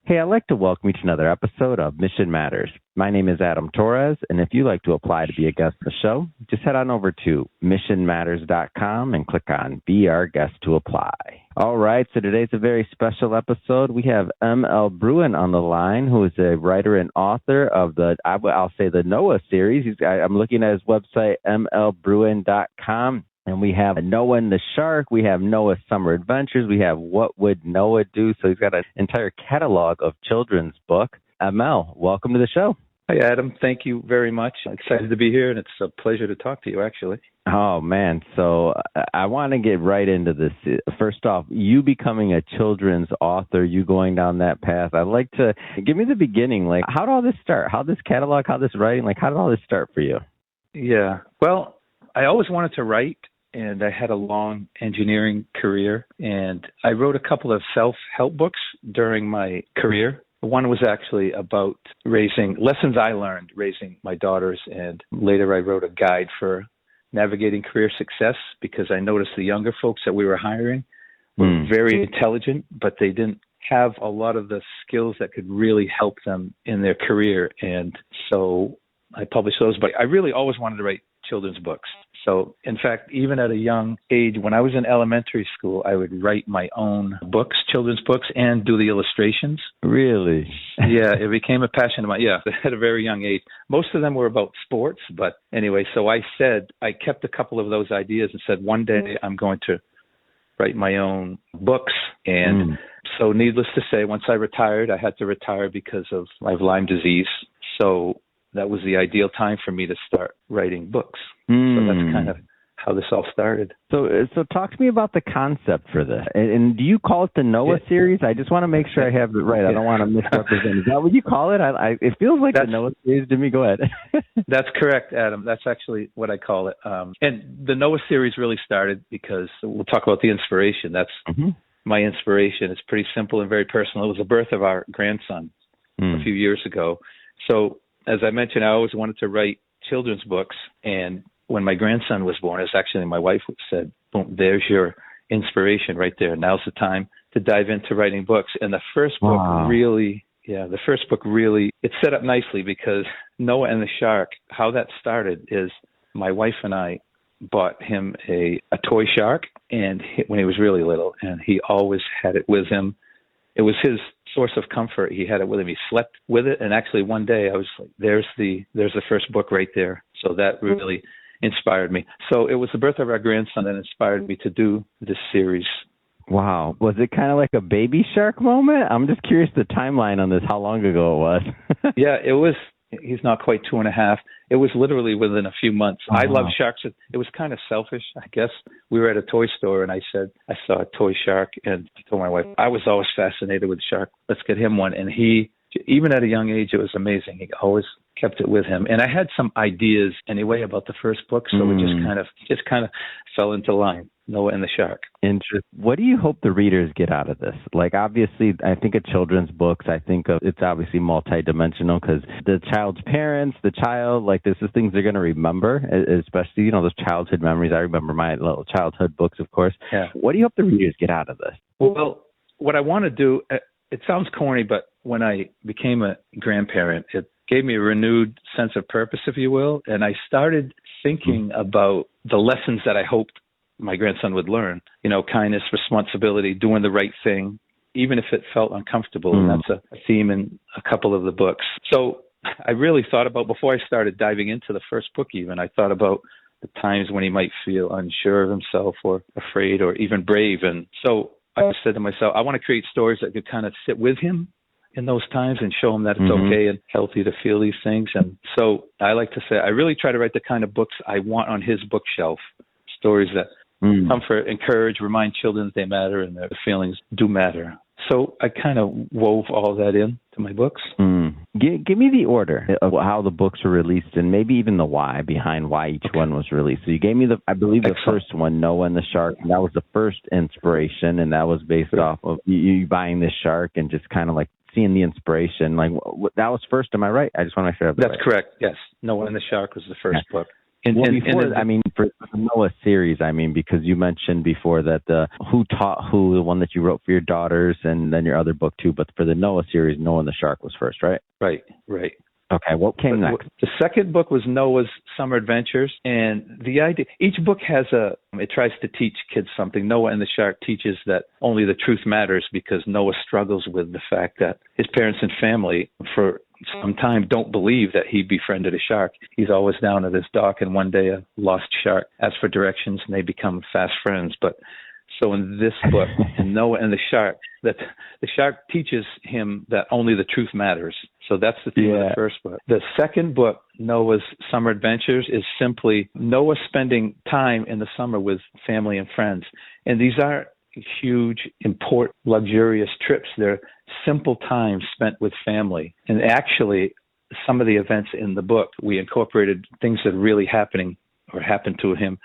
Hey, I'd like to welcome you to another episode of Mission Matters. My name is Adam Torres, and if you'd like to apply to be a guest on the show, just head on over to missionmatters.com and click on Be Our Guest to apply. All right, so today's a very special episode. We have M.L. Bruin on the line, who is a writer and author of I'll say the Noah series. I'm looking at his website, mlbruin.com. And we have Noah and the Shark. We have Noah's Summer Adventures. We have What Would Noah Do? So he's got an entire catalog of children's book. Mel, welcome to the show. Hi, Adam. Thank you very much. I'm excited to be here, and it's a pleasure to talk to you, actually. Oh, man. So I want to get right into this. First off, you becoming a children's author, you going down that path. I'd like to give me the beginning. Like, how did all this start? How this catalog, how this writing, how did all this start for you? Yeah. Well, I always wanted to write. And I had a long engineering career, and I wrote a couple of self-help books during my career. One was actually about lessons I learned raising my daughters, and later I wrote a guide for navigating career success because I noticed the younger folks that we were hiring were very intelligent, but they didn't have a lot of the skills that could really help them in their career. And so I published those, but I really always wanted to write children's books. So, in fact, even at a young age, when I was in elementary school, I would write my own books, children's books, and do the illustrations. Really? Yeah, it became a passion of mine. Yeah, at a very young age. Most of them were about sports, but anyway, so I kept a couple of those ideas and said, one day I'm going to write my own books. And so needless to say, once I retired, I had to retire because of my Lyme disease. So that was the ideal time for me to start writing books. So that's kind of how this all started. So talk to me about the concept for this. And do you call it the Noah series? I just want to make sure I have it right. I don't want to misrepresent. Is that what you call it? It feels like the Noah series to me. Go ahead. That's correct, Adam. That's actually what I call it. And the Noah series really started because we'll talk about the inspiration. That's my inspiration. It's pretty simple and very personal. It was the birth of our grandson a few years ago. So as I mentioned, I always wanted to write children's books. And when my grandson was born, it's actually my wife said, boom, there's your inspiration right there. Now's the time to dive into writing books. And the first book really, it's set up nicely because Noah and the Shark, how that started is my wife and I bought him a toy shark and when he was really little, and he always had it with him. It was his source of comfort. He had it with him. He slept with it. And actually one day I was like, there's the first book right there. So that really inspired me. So it was the birth of our grandson that inspired me to do this series. Wow. Was it kind of like a baby shark moment? I'm just curious the timeline on this, how long ago it was. Yeah, it was. He's not quite 2.5. It was literally within a few months. I love sharks. It was kind of selfish, I guess. We were at a toy store, and I said, I saw a toy shark, and I told my wife, I was always fascinated with shark. Let's get him one. And he, even at a young age, it was amazing. He always kept it with him. And I had some ideas anyway about the first book, so it just kind of fell into line. Noah and the Shark. Interesting. What do you hope the readers get out of this? Obviously, I think of children's books. I think of it's obviously multidimensional because the child's parents, the child, this is things they're going to remember, especially, those childhood memories. I remember my little childhood books, of course. Yeah. What do you hope the readers get out of this? Well, what I want to do, it sounds corny, but when I became a grandparent, it gave me a renewed sense of purpose, if you will. And I started thinking about the lessons that I hoped my grandson would learn, kindness, responsibility, doing the right thing, even if it felt uncomfortable. And that's a theme in a couple of the books. So I really thought about, before I started diving into the first book even, I thought about the times when he might feel unsure of himself or afraid or even brave. And so I said to myself, I want to create stories that could kind of sit with him in those times and show him that it's okay and healthy to feel these things. And so I like to say, I really try to write the kind of books I want on his bookshelf, stories that comfort, encourage, remind children that they matter and their feelings do matter. So I kind of wove all that in to my books. Give me the order of how the books were released and maybe even the why behind why each one was released. So you gave me I believe the first one, Noah and the Shark, and that was the first inspiration, and that was based off of you buying this shark and just kind of seeing the inspiration. That was first, am I right? I just want to make sure I have That's correct, yes. Noah and the Shark was the first book. For the Noah series, because you mentioned before that the Who Taught Who, the one that you wrote for your daughters, and then your other book too. But for the Noah series, Noah and the Shark was first, right? Right. Okay, what came next? The second book was Noah's Summer Adventures, and the idea, each book it tries to teach kids something. Noah and the Shark teaches that only the truth matters, because Noah struggles with the fact that his parents and family for some time don't believe that he befriended a shark. He's always down at his dock, and one day a lost shark asks for directions, and they become fast friends. So in this book, in Noah and the Shark, that the shark teaches him that only the truth matters. So that's the theme of the first book. The second book, Noah's Summer Adventures, is simply Noah spending time in the summer with family and friends. And these aren't huge, important, luxurious trips. They're simple times spent with family. And actually, some of the events in the book, we incorporated things that are really happened to him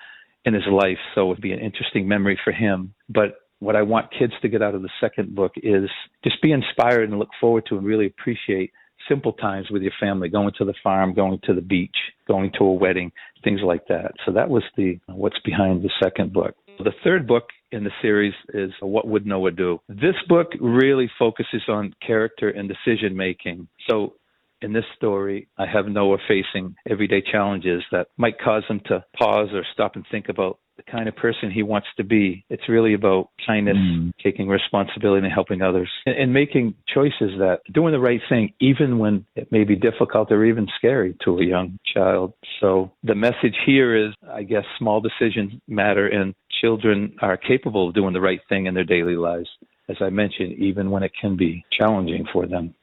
in his life, so it would be an interesting memory for him. But what I want kids to get out of the second book is just be inspired and look forward to and really appreciate simple times with your family, going to the farm, going to the beach, going to a wedding, things like that. So that was what's behind the second book. The third book in the series is What Would Noah Do? This book really focuses on character and decision making. So in this story, I have Noah facing everyday challenges that might cause him to pause or stop and think about the kind of person he wants to be. It's really about kindness, taking responsibility and helping others, and making choices that doing the right thing, even when it may be difficult or even scary to a young child. So the message here is, I guess, small decisions matter, and children are capable of doing the right thing in their daily lives, as I mentioned, even when it can be challenging for them.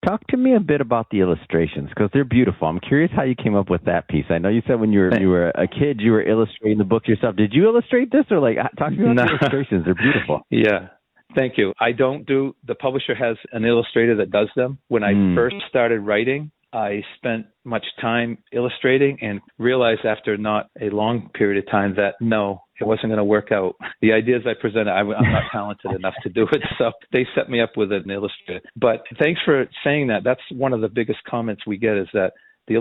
Talk to me a bit about the illustrations, because they're beautiful. I'm curious how you came up with that piece. I know you said when you were a kid, you were illustrating the book yourself. Did you illustrate this, or talk to me about the illustrations? They're beautiful. Yeah. Thank you. The publisher has an illustrator that does them. When I first started writing, I spent much time illustrating and realized after not a long period of time that no, it wasn't going to work out. The ideas I presented, I'm not talented enough to do it, so they set me up with an illustrator. But thanks for saying that. That's one of the biggest comments we get, is that the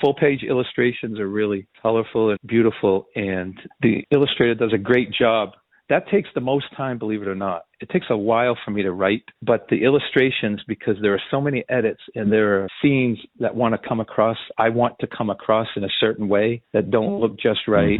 full-page illustrations are really colorful and beautiful, and the illustrator does a great job. That takes the most time, believe it or not. It takes a while for me to write, but the illustrations, because there are so many edits and there are scenes that I want to come across in a certain way that don't look just right,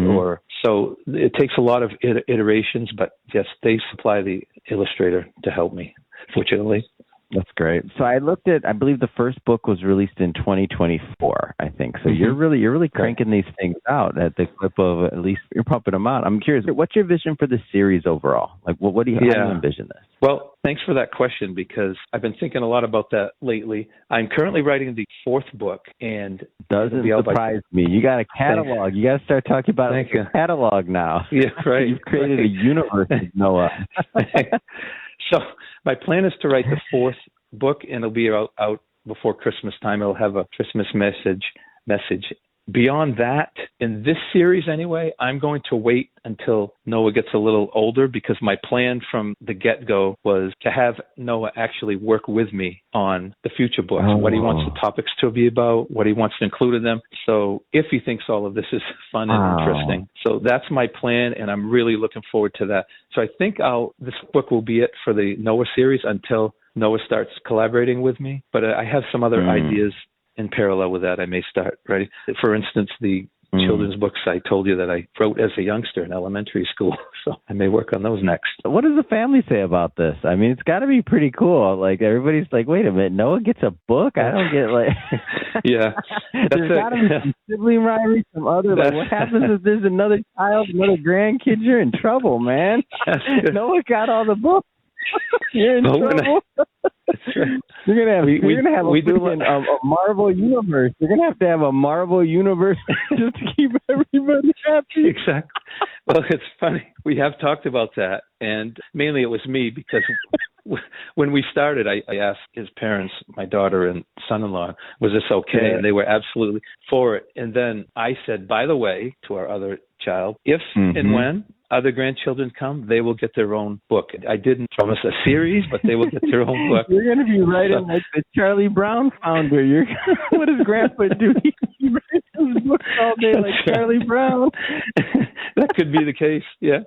so it takes a lot of iterations, but yes, they supply the illustrator to help me, fortunately. That's great. So I believe the first book was released in 2024, I think. So you're really cranking these things out at the clip of, at least you're pumping them out. I'm curious, what's your vision for the series overall? How do you envision this? Well, thanks for that question, because I've been thinking a lot about that lately. I'm currently writing the fourth book, and doesn't surprise me. You got a catalog. Thanks. You got to start talking about a catalog now. Yeah, right. You've created a universe of Noah. So my plan is to write the fourth book, and it'll be out before Christmas time. It'll have a Christmas message. Beyond that, in this series anyway, I'm going to wait until Noah gets a little older, because my plan from the get-go was to have Noah actually work with me on the future books, what he wants the topics to be about, what he wants to include in them. So if he thinks all of this is fun and interesting. So that's my plan, and I'm really looking forward to that. So I think this book will be it for the Noah series until Noah starts collaborating with me. But I have some other ideas in parallel with that I may start writing. For instance, the children's books I told you that I wrote as a youngster in elementary school. So I may work on those next. What does the family say about this? I mean, it's got to be pretty cool. Everybody's like, wait a minute, Noah gets a book? I don't get Yeah. There's got to be some sibling rivalry, some other, what happens if there's another child, another grandkid? You're in trouble, man. Noah got all the books. You're in trouble. You're gonna have a Marvel universe. You're gonna have to have a Marvel universe just to keep everybody happy. Exactly. Well, it's funny. We have talked about that, and mainly it was me, because when we started, I asked his parents, my daughter and son-in-law, was this okay? And they were absolutely for it. And then I said, by the way, to our other child, if and when other grandchildren come, they will get their own book. I didn't promise a series, but they will get their own book. You're going to be writing like the Charlie Brown founder. What does Grandpa do? He writes his books all day like Charlie Brown. That could be the case, yeah.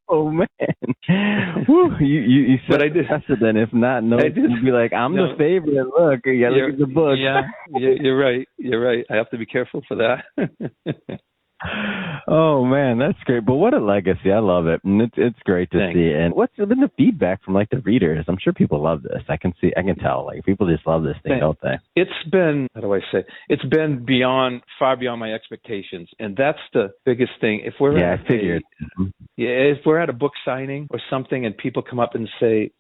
Oh, man. Whew, you said I did. Precedent. If not, you'd be like, I'm the favorite. Look, look at the book. Yeah, you're right. You're right. I have to be careful for that. Oh, man, that's great. But what a legacy. I love it. And it's great to see. And what's been the feedback from, like, the readers? I'm sure people love this. I can tell. Like, people just love this thing, don't they? It's been, how do I say, it's been far beyond my expectations. And that's the biggest thing. If we're I figured. If we're at a book signing or something and people come up and say,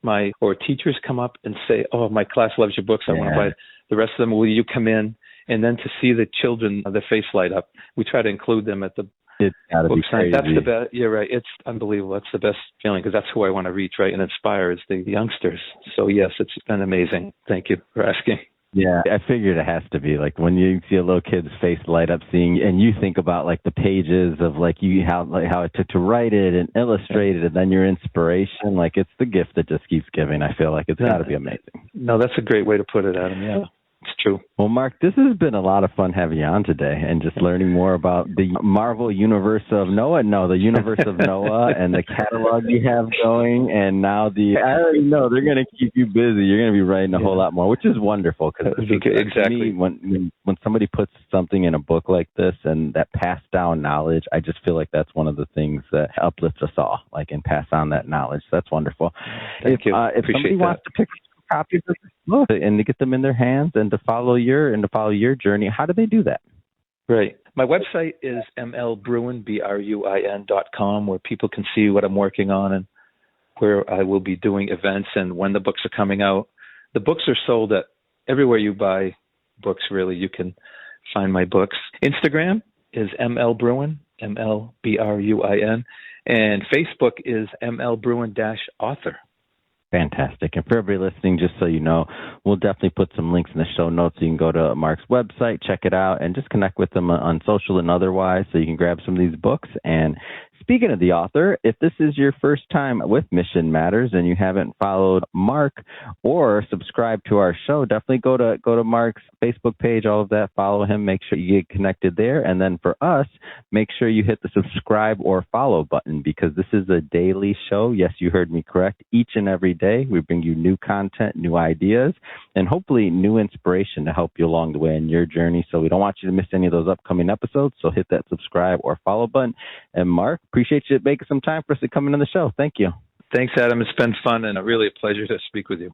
or teachers come up and say, oh, my class loves your books. I want to buy the rest of them. Will you come in? And then to see the children, their face light up. We try to include them at the It's gotta book be signing. crazy. That's the best. You're right. It's unbelievable. That's the best feeling because that's who I want to reach, right, and inspire is the youngsters. So, yes, it's been amazing. Thank you for asking. Yeah, I figured it has to be like when you see a little kid's face light up seeing, and you think about like the pages of like how it took to write it and illustrate it, and then your inspiration. Like it's the gift that just keeps giving. I feel like it's got to be amazing. No, that's a great way to put it, Adam. Yeah. It's true. Well, Mark, this has been a lot of fun having you on today and just learning more about the Marvel universe of Noah. No, the universe of Noah and the catalog you have going. And now I already know they're going to keep you busy. You're going to be writing a whole lot more, which is wonderful. Exactly. Me, when somebody puts something in a book like this and that passed down knowledge, I just feel like that's one of the things that uplifts us all, like, and pass on that knowledge. So that's wonderful. Thank you. If somebody wants to pick copies of this book and to get them in their hands and to follow your journey, how do they do that? Right. My website is mlbruin, BRUIN.com, where people can see what I'm working on and where I will be doing events and when the books are coming out. The books are sold at everywhere you buy books, really. You can find my books. Instagram is mlbruin, MLBRUIN, and Facebook is mlbruin-author. Fantastic. And for everybody listening, just so you know, we'll definitely put some links in the show notes. You can go to Mark's website, check it out, and just connect with them on social and otherwise so you can grab some of these books. And speaking of the author, if this is your first time with Mission Matters and you haven't followed Mark or subscribed to our show, definitely go to Mark's Facebook page, all of that, follow him, make sure you get connected there. And then for us, make sure you hit the subscribe or follow button because this is a daily show. Yes, you heard me correct. Each and every day, we bring you new content, new ideas, and hopefully new inspiration to help you along the way in your journey. So we don't want you to miss any of those upcoming episodes. So hit that subscribe or follow button. And Mark, appreciate you making some time for us to come in on the show. Thank you. Thanks, Adam. It's been fun and really a pleasure to speak with you.